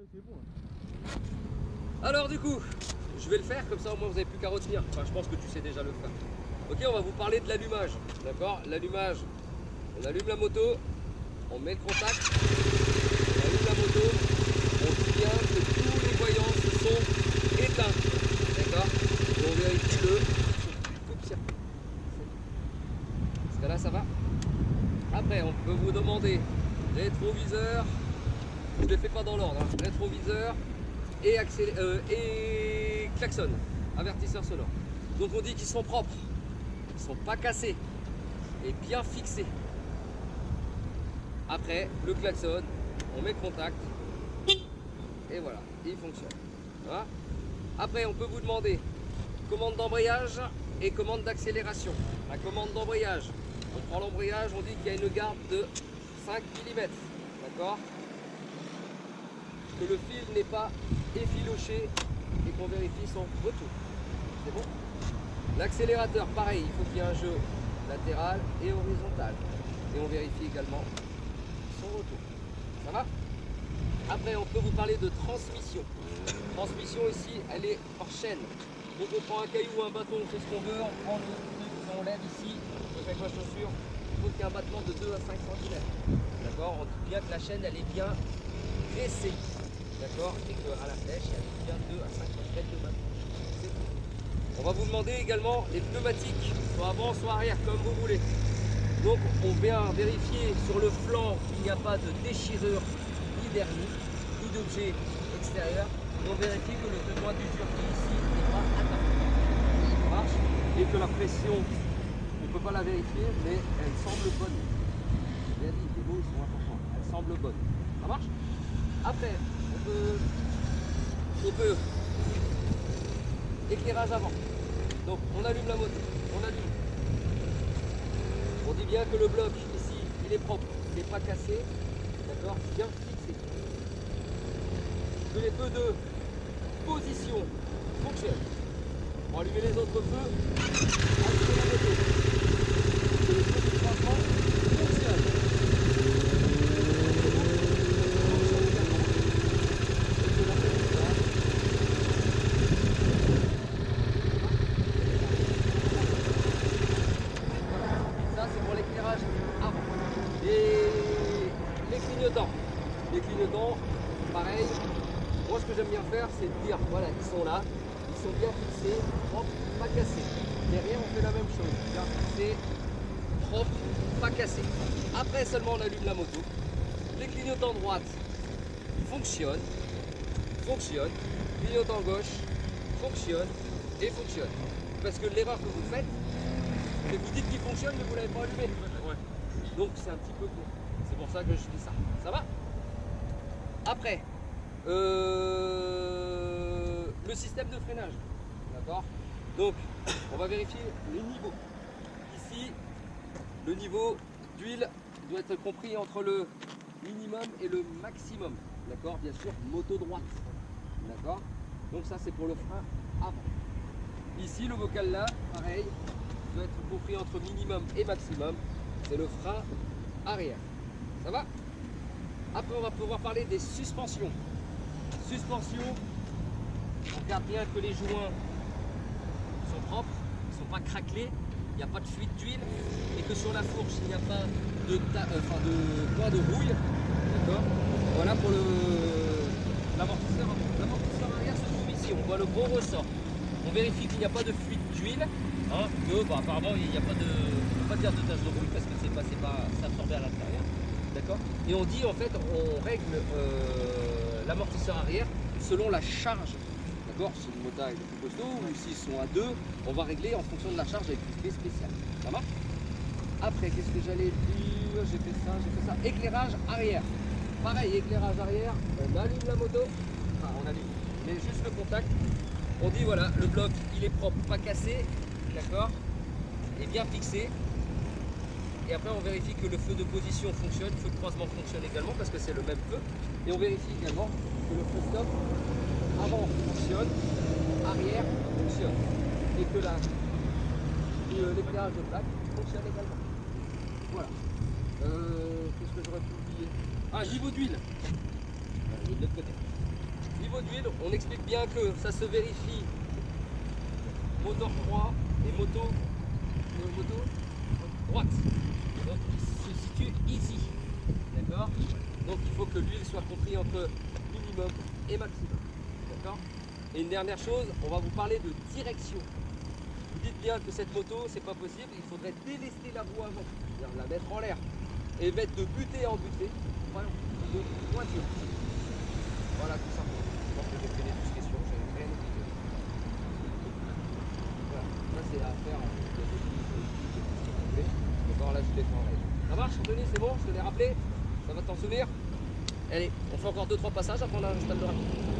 c'est bon. Alors du coup, je vais le faire, comme ça au moins vous n'avez plus qu'à retenir. Enfin, je pense que tu sais déjà le faire. Ok, on va vous parler de l'allumage. D'accord? L'allumage, on allume la moto, on met le contact, on allume la moto, on dit bien que tous les voyants se sont éteints. D'accord? Et on vérifie le coupe-circuit. Parce que là, ça va. Après, on peut vous demander rétroviseur. Je ne les fais pas dans l'ordre. Hein. Rétroviseur et, et klaxon, avertisseur sonore. Donc on dit qu'ils sont propres, ils ne sont pas cassés et bien fixés. Après, le klaxon, on met le contact et voilà, il fonctionne. Voilà. Après, on peut vous demander commande d'embrayage et commande d'accélération. La commande d'embrayage, on prend l'embrayage, on dit qu'il y a une garde de 5 mm. D'accord? Que le fil n'est pas effiloché et qu'on vérifie son retour. C'est bon? L'accélérateur, pareil, il faut qu'il y ait un jeu latéral et horizontal. Et on vérifie également son retour. Ça va? Après, on peut vous parler de transmission. Transmission ici, elle est hors chaîne. Donc on prend un caillou ou un bâton, on fait ce qu'on veut, on prend le truc, on lève ici, on fait avec la chaussure. Il faut qu'il y ait un battement de 2 à 5 cm. D'accord? On dit bien que la chaîne, elle est bien dressée. D'accord? Et qu'à la flèche, il y a bien 2 à 5 cm de battement. C'est tout. On va vous demander également les pneumatiques, soit avant, soit arrière, comme vous voulez. Donc on vient vérifier sur le flanc qu'il n'y a pas de déchirure, ni d'hernie, ni d'objet extérieur. Et on vérifie que le besoin d'usure qui est ici n'est pas atteint. Ça marche? Et que la pression, on ne peut pas la vérifier, mais elle semble bonne. J'ai bien dit, les mots sont importants. Elle semble bonne. Ça marche? Après, on peut éclairage avant. Donc on allume la moto, on allume. On dit bien que le bloc ici, il est propre, il n'est pas cassé, d'accord, bien fixé. Que les feux de position fonctionnent. Pour allumer les autres feux, allumer la moto. Que les feux de croisement fonctionnent. Les clignotants, pareil, moi ce que j'aime bien faire, c'est de dire, voilà, ils sont là, ils sont bien fixés, propres, pas cassés. Derrière, on fait la même chose, bien fixés, propres, pas cassés. Après seulement, on allume la moto. Les clignotants droite fonctionnent, clignotant gauche fonctionne et fonctionne. Parce que l'erreur que vous faites, c'est que vous dites qu'il fonctionne, mais vous ne l'avez pas allumé. Ouais. Donc c'est un petit peu court. C'est pour ça que je dis ça. Ça va? Après, le système de freinage. D'accord? Donc, on va vérifier les niveaux. Ici, le niveau d'huile doit être compris entre le minimum et le maximum. D'accord? Bien sûr, moto droite. D'accord? Donc ça, c'est pour le frein avant. Ici, le bocal là, pareil, doit être compris entre minimum et maximum. C'est le frein arrière. Ça va? Après, on va pouvoir parler des suspensions. Suspension, on regarde bien que les joints sont propres, ils ne sont pas craquelés, il n'y a pas de fuite d'huile et que sur la fourche, il n'y a pas de point de rouille. D'accord? Voilà pour l'amortisseur. L'amortisseur arrière se trouve ici, on voit le gros ressort. On vérifie qu'il n'y a pas de fuite d'huile, hein, que apparemment il n'y a pas de, on peut pas dire de tache de rouille parce que c'est pas absorbé à l'intérieur. D'accord? Et on dit en fait, on règle l'amortisseur arrière selon la charge. D'accord? Si le motard est plus costaud ou s'ils sont à deux, on va régler en fonction de la charge avec une clé spéciale. Ça marche? Après, qu'est-ce que j'allais dire? J'ai fait ça. Éclairage arrière. Pareil, éclairage arrière, on allume la moto. Enfin, on allume, mais juste le contact. On dit voilà, le bloc il est propre, pas cassé. D'accord? Et bien fixé. Et après, on vérifie que le feu de position fonctionne, le feu de croisement fonctionne également parce que c'est le même feu. Et on vérifie également que le feu stop avant fonctionne, arrière fonctionne. Et que l'éclairage de plaque fonctionne également. Voilà. Qu'est-ce que j'aurais pu oublier? Ah, niveau d'huile. De l'autre côté. niveau d'huile, on explique bien que ça se vérifie moteur droit et moto droite. Donc il se situe ici. D'accord? Donc il faut que l'huile soit comprise entre minimum et maximum. D'accord? Et une dernière chose, on va vous parler de direction. Vous dites bien que cette moto, c'est pas possible, il faudrait délester la roue avant, c'est-à-dire la mettre en l'air et mettre de butée en butée, enfin, de voiture. Voilà, tout simplement. Je pense que j'ai fait les 12 questions, j'ai rien oublié. Voilà, ça c'est à faire. D'accord, là je l'ai fait en live. Ça marche, Anthony, c'est bon, je te l'ai rappelé. Ça va t'en souvenir? Allez, on fait encore 2-3 passages après on installe le rapide.